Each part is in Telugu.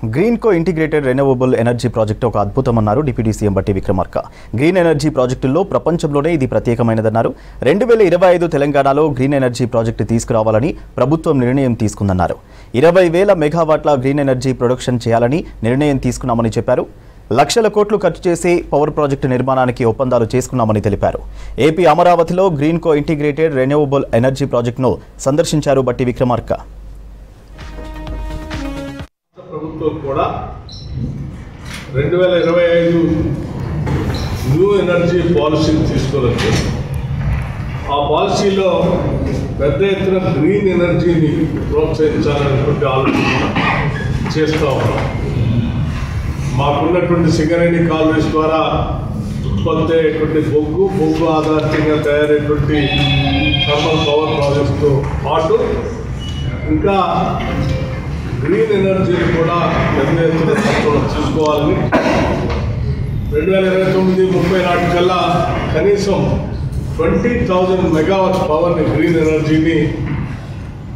Greenko integrated renewable energy project ఒక అద్భుతమన్నారు డిప్యూటీ సీఎం బట్టి విక్రమార్క. గ్రీన్ ఎనర్జీ ప్రాజెక్టుల్లో ప్రపంచంలోనే ఇది ప్రత్యేకమైనదన్నారు. 2025 తెలంగాణలో గ్రీన్ ఎనర్జీ ప్రాజెక్టు తీసుకురావాలని ప్రభుత్వం నిర్ణయం తీసుకుందన్నారు. 20,000 మెగావాట్ల గ్రీన్ ఎనర్జీ ప్రొడక్షన్ చేయాలని నిర్ణయం తీసుకున్నామని చెప్పారు. లక్షల కోట్లు ఖర్చు చేసి పవర్ ప్రాజెక్టు నిర్మాణానికి ఒప్పందాలు చేసుకున్నామని తెలిపారు. ఏపీ అమరావతిలో గ్రీన్కో ఇంటిగ్రేటెడ్ రెన్యూవబుల్ ఎనర్జీ ప్రాజెక్టును సందర్శించారు బట్టి విక్రమార్క. ప్రభుత్వం కూడా 2025 న్యూ ఎనర్జీ పాలసీని తీసుకుని ఆ పాలసీలో పెద్ద ఎత్తున గ్రీన్ ఎనర్జీని ప్రోత్సహించాలనేటువంటి ఆలోచన చేస్తూ ఉన్నాం. మాకున్నటువంటి సింగరేణి కాలనీస్ ద్వారా ఉత్పత్తి అయ్యేటువంటి బొగ్గు ఆధారితంగా తయారైనటువంటి థర్మల్ పవర్ ప్రాజెక్ట్స్తో పాటు ఇంకా గ్రీన్ ఎనర్జీని కూడా పెద్ద ఎత్తున చూసుకోవాలని 2029-30 నాటికల్లా కనీసం 20,000 మెగావాట్స్ పవర్ని గ్రీన్ ఎనర్జీని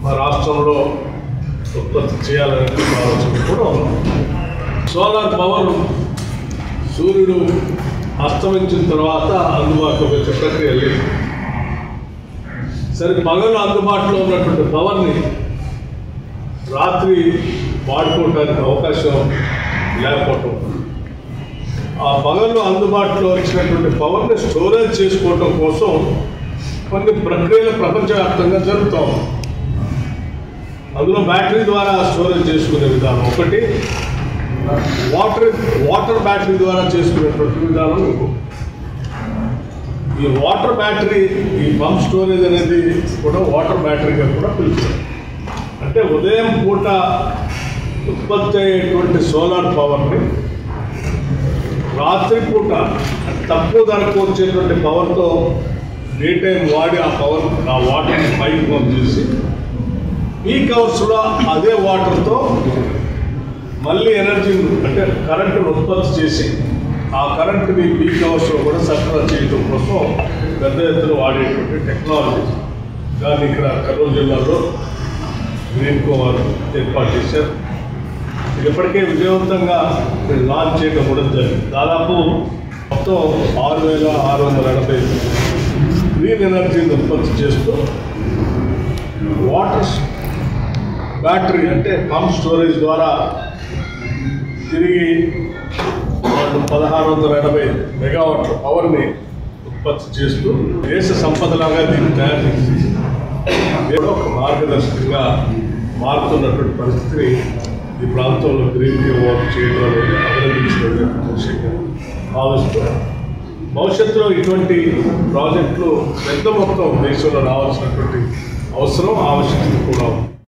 మా రాష్ట్రంలో ఉత్పత్తి చేయాలనే ఆలోచన కూడా ఉన్నాం. సోలార్ పవర్ సూర్యుడు అస్తమించిన తర్వాత అందుబాటులోకి వచ్చే ప్రక్రియ లేదు. సరే, పగలు అందుబాటులో ఉన్నటువంటి పవర్ని రాత్రి వాడుకోవడానికి అవకాశం లేకపోవటం, ఆ పగలు అందుబాటులో వచ్చినటువంటి పవర్ని స్టోరేజ్ చేసుకోవటం కోసం కొన్ని ప్రక్రియలు ప్రపంచవ్యాప్తంగా జరుగుతాం. అందులో బ్యాటరీ ద్వారా స్టోరేజ్ చేసుకునే విధానం ఒకటి, వాటర్ బ్యాటరీ ద్వారా చేసుకునేటువంటి విధానం ఇంకో. ఈ వాటర్ బ్యాటరీ, ఈ పంప్ స్టోరేజ్ అనేది కూడా వాటర్ బ్యాటరీగా కూడా పిలుస్తారు. అంటే ఉదయం పూట ఉత్పత్తి అయ్యేటువంటి సోలార్ పవర్ని రాత్రిపూట తక్కువ ధరకు వచ్చేటువంటి పవర్తో డే టైం వాడి ఆ వాటర్ని పైకి పంప్ చేసి పీక్ అవర్స్లో అదే వాటర్తో మళ్ళీ ఎనర్జీని అంటే కరెంటును ఉత్పత్తి చేసి ఆ కరెంటుని పీక్ అవర్స్లో కూడా సరఫరా చేయడం కోసం పెద్ద ఎత్తున వాడేటువంటి టెక్నాలజీ దాన్ని ఇక్కడ కర్నూలు జిల్లాలో గ్రీన్కో వారు ఏర్పాటు చేశారు. ఇప్పటికే విజయవంతంగా లాంచ్ చేయడం కూడా జరిగింది. దాదాపు మొత్తం 6,680 గ్రీన్ ఎనర్జీని ఉత్పత్తి చేస్తూ వాటర్ బ్యాటరీ అంటే పంప్ స్టోరేజ్ ద్వారా తిరిగి 1,680 మెగావాట్ల పవర్ని ఉత్పత్తి చేస్తూ దేశ సంపదలాగా దీన్ని తయారు చేసి ఒక మార్గదర్శకంగా మారుతున్నటువంటి పరిస్థితిని ఈ ప్రాంతంలో గ్రీన్కో వర్క్ చేయడం అనేది అభినందించినటువంటి విషయంగా భావిస్తూ భవిష్యత్తులో ఇటువంటి ప్రాజెక్టులు పెద్ద మొత్తం దేశంలో రావాల్సినటువంటి అవసరం ఆవశ్యకత కూడా ఉంది.